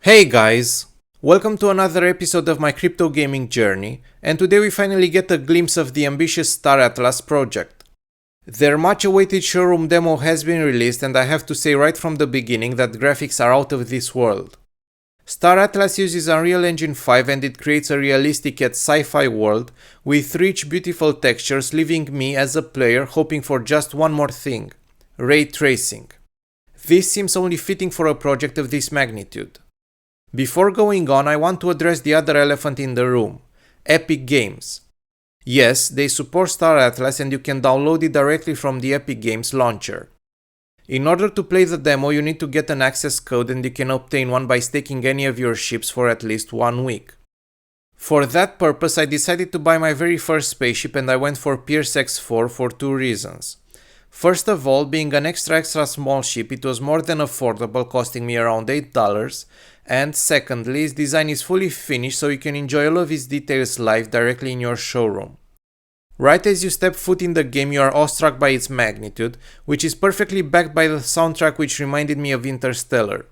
Hey guys! Welcome to another episode of my crypto gaming journey, and today we finally get a glimpse of the ambitious Star Atlas project. Their much awaited showroom demo has been released, and I have to say right from the beginning that graphics are out of this world. Star Atlas uses Unreal Engine 5 and it creates a realistic yet sci-fi world with rich beautiful textures, leaving me as a player hoping for just one more thing: ray tracing. This seems only fitting for a project of this magnitude. Before going on, I want to address the other elephant in the room: Epic Games. Yes, they support Star Atlas and you can download it directly from the Epic Games launcher. In order to play the demo, you need to get an access code, and you can obtain one by staking any of your ships for at least 1 week. For that purpose, I decided to buy my very first spaceship, and I went for Pierce X4 for 2 reasons. First of all, being an extra small ship, it was more than affordable, costing me around $8, and secondly, its design is fully finished, so you can enjoy all of its details live directly in your showroom. Right as you step foot in the game, you are awestruck by its magnitude, which is perfectly backed by the soundtrack, which reminded me of Interstellar.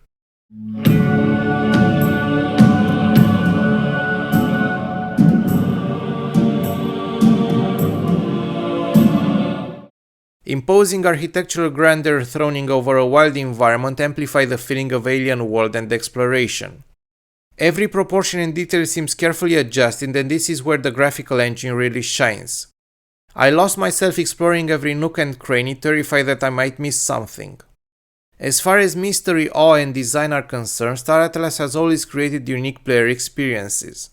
Imposing architectural grandeur throning over a wild environment amplify the feeling of alien world and exploration. Every proportion and detail seems carefully adjusted, and this is where the graphical engine really shines. I lost myself exploring every nook and cranny, terrified that I might miss something. As far as mystery, awe and design are concerned, Star Atlas has always created unique player experiences.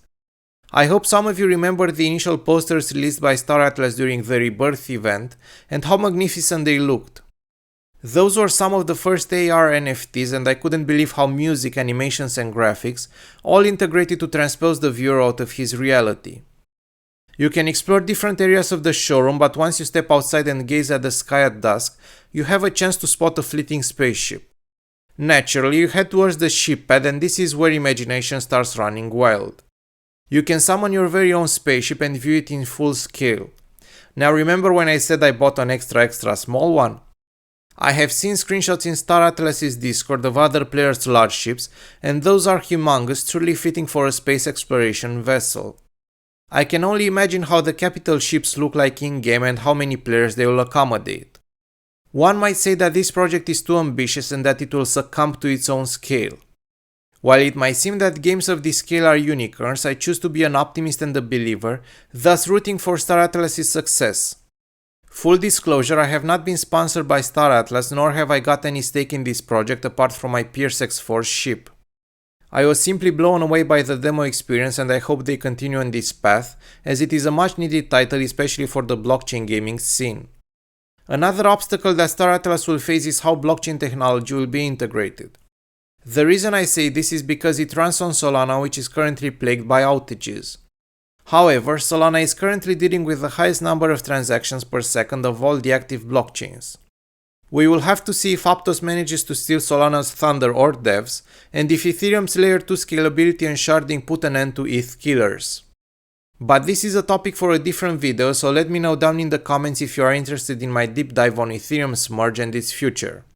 I hope some of you remember the initial posters released by Star Atlas during the Rebirth event and how magnificent they looked. Those were some of the first AR NFTs, and I couldn't believe how music, animations and graphics all integrated to transpose the viewer out of his reality. You can explore different areas of the showroom, but once you step outside and gaze at the sky at dusk, you have a chance to spot a fleeting spaceship. Naturally, you head towards the ship pad, and this is where imagination starts running wild. You can summon your very own spaceship and view it in full scale. Now, remember when I said I bought an extra small one? I have seen screenshots in Star Atlas's Discord of other players' large ships, and those are humongous, truly fitting for a space exploration vessel. I can only imagine how the capital ships look like in-game and how many players they will accommodate. One might say that this project is too ambitious and that it will succumb to its own scale. While it might seem that games of this scale are unicorns, I choose to be an optimist and a believer, thus rooting for Star Atlas's success. Full disclosure, I have not been sponsored by Star Atlas, nor have I got any stake in this project apart from my Pierce X4 ship. I was simply blown away by the demo experience, and I hope they continue on this path, as it is a much needed title, especially for the blockchain gaming scene. Another obstacle that Star Atlas will face is how blockchain technology will be integrated. The reason I say this is because it runs on Solana, which is currently plagued by outages. However, Solana is currently dealing with the highest number of transactions per second of all the active blockchains. We will have to see if Aptos manages to steal Solana's thunder or devs, and if Ethereum's layer 2 scalability and sharding put an end to ETH killers. But this is a topic for a different video, so let me know down in the comments if you are interested in my deep dive on Ethereum's merge and its future.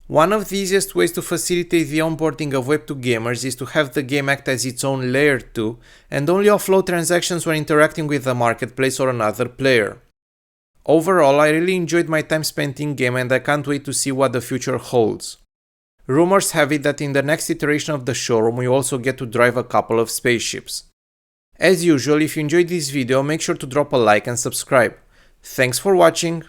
One of the easiest ways to facilitate the onboarding of Web2 gamers is to have the game act as its own layer 2 and only offload transactions when interacting with the marketplace or another player. Overall, I really enjoyed my time spent in-game, and I can't wait to see what the future holds. Rumors have it that in the next iteration of the showroom we also get to drive a couple of spaceships. As usual, if you enjoyed this video, make sure to drop a like and subscribe. Thanks for watching.